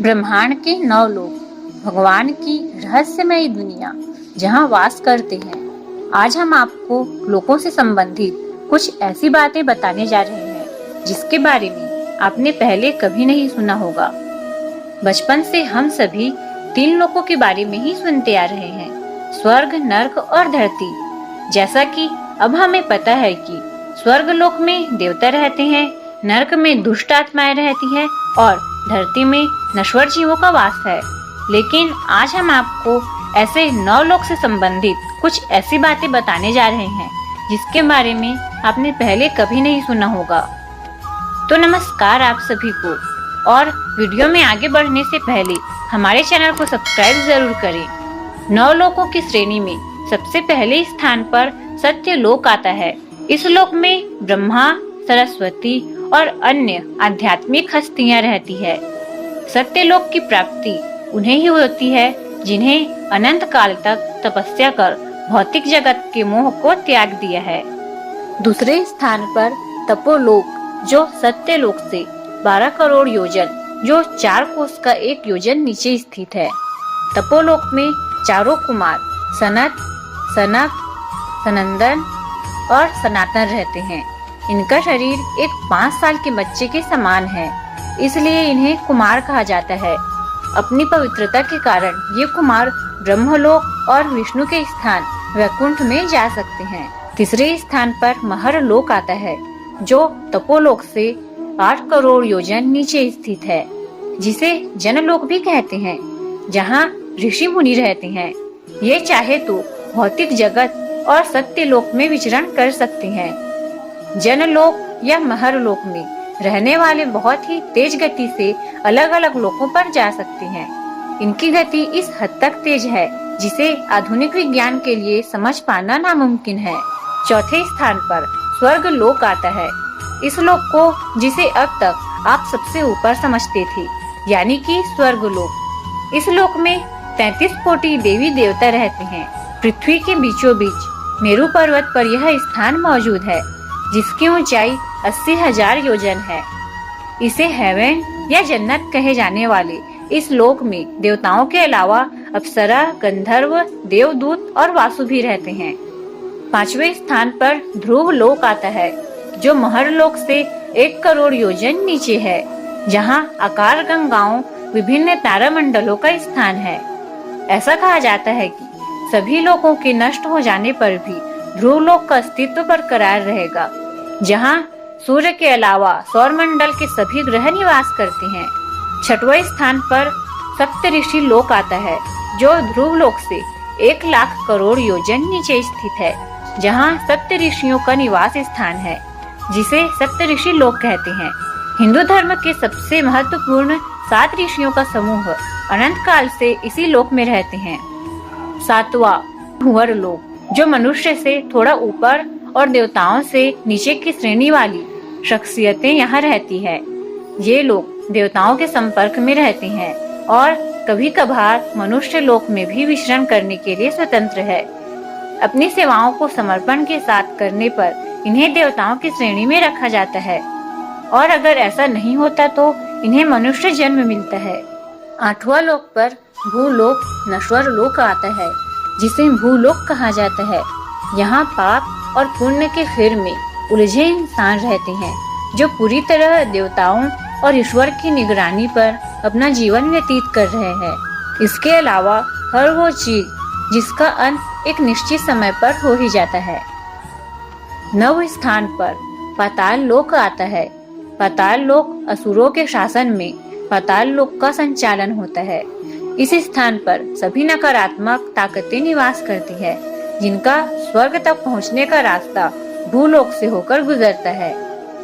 ब्रह्मांड के 9 लोक, भगवान की रहस्यमयी दुनिया जहाँ वास करते हैं। आज हम आपको लोकों से संबंधित कुछ ऐसी बातें बताने जा रहे हैं जिसके बारे में आपने पहले कभी नहीं सुना होगा। बचपन से हम सभी 3 लोकों के बारे में ही सुनते आ रहे हैं, स्वर्ग, नर्क और धरती। जैसा कि अब हमें पता है कि स्वर्ग लोक में देवता रहते हैं, नर्क में दुष्ट आत्माएं रहती है और धरती में नश्वर जीवों का वास है। लेकिन आज हम आपको ऐसे 9 लोक से संबंधित कुछ ऐसी बातें बताने जा रहे हैं जिसके बारे में आपने पहले कभी नहीं सुना होगा। तो नमस्कार आप सभी को, और वीडियो में आगे बढ़ने से पहले हमारे चैनल को सब्सक्राइब जरूर करें। 9 लोकों की श्रेणी में सबसे पहले स्थान पर सत्य लोक आता है। इस लोक में ब्रह्मा, सरस्वती और अन्य आध्यात्मिक हस्तियां रहती है। सत्य लोक की प्राप्ति उन्हें ही होती है जिन्हें अनंत काल तक तपस्या कर भौतिक जगत के मोह को त्याग दिया है। दूसरे स्थान पर तपोलोक, जो सत्य लोक से 12 करोड़ योजन, जो 4 कोस का 1 योजन नीचे स्थित है। तपोलोक में चारों कुमार सनत, सनक, सनंदन और सनातन रहते हैं। इनका शरीर एक 5 साल के बच्चे के समान है, इसलिए इन्हें कुमार कहा जाता है। अपनी पवित्रता के कारण ये कुमार ब्रह्मलोक और विष्णु के स्थान वैकुंठ में जा सकते हैं। तीसरे स्थान पर महर लोक आता है, जो तपोलोक से 8 करोड़ योजन नीचे स्थित है, जिसे जनलोक भी कहते हैं, जहाँ ऋषि मुनि रहते हैं। ये चाहे तो भौतिक जगत और सत्य लोक में विचरण कर सकते हैं। जनलोक या महर लोक में रहने वाले बहुत ही तेज गति से अलग अलग लोकों पर जा सकते हैं। इनकी गति इस हद तक तेज है जिसे आधुनिक विज्ञान के लिए समझ पाना नामुमकिन है। चौथे स्थान पर स्वर्ग लोक आता है। इस लोक को, जिसे अब तक आप सबसे ऊपर समझते थे, यानी कि स्वर्ग लोक। इस लोक में 33 कोटि देवी देवता रहते हैं। पृथ्वी के बीचों बीच मेरू पर्वत पर यह स्थान मौजूद है, जिसकी ऊंचाई 80,000 योजन है। इसे हेवन या जन्नत कहे जाने वाले इस लोक में देवताओं के अलावा अप्सरा, गंधर्व, देवदूत और वासु भी रहते हैं। 5वें स्थान पर ध्रुव लोक आता है, जो महर लोक से 1 करोड़ योजन नीचे है, जहाँ आकार गंगाओं विभिन्न तारामंडलों का स्थान है। ऐसा कहा जाता है कि सभी लोकों के नष्ट हो जाने पर भी ध्रुव लोक का अस्तित्व बरकरार रहेगा, जहाँ सूर्य के अलावा सौरमंडल के सभी ग्रह निवास करते हैं। 6वें स्थान पर सप्तऋषि लोक आता है, जो ध्रुव लोक से 1 लाख करोड़ योजन नीचे स्थित है, जहाँ सप्तऋषियों का निवास स्थान है, जिसे सप्तऋषि लोक कहते हैं। हिंदू धर्म के सबसे महत्वपूर्ण 7 ऋषियों का समूह अनंत काल से इसी लोक में रहते हैं। 7वां भूवर लोक, जो मनुष्य से थोड़ा ऊपर और देवताओं से नीचे की श्रेणी वाली शख्सियतें यहाँ रहती है। ये लोग देवताओं के संपर्क में रहते हैं और कभी कभार मनुष्य लोक में भी विचरण करने के लिए स्वतंत्र है। अपनी सेवाओं को समर्पण के साथ करने पर इन्हें देवताओं की श्रेणी में रखा जाता है, और अगर ऐसा नहीं होता तो इन्हें मनुष्य जन्म मिलता है। 8वां लोक पर भूलोक, नश्वर लोक आता है, जिसे भूलोक कहा जाता है। यहाँ पाप और पुण्य के फेर में उलझे इंसान रहते हैं, जो पूरी तरह देवताओं और ईश्वर की निगरानी पर अपना जीवन व्यतीत कर रहे हैं। इसके अलावा हर वो चीज जिसका अंत एक निश्चित समय पर हो ही जाता है। 9वें स्थान पर पाताल लोक आता है। पाताल लोक असुरों के शासन में पाताल लोक का संचालन होता है। इस स्थान पर सभी नकारात्मक ताकतें निवास करती है, जिनका स्वर्ग तक पहुंचने का रास्ता भूलोक से होकर गुजरता है।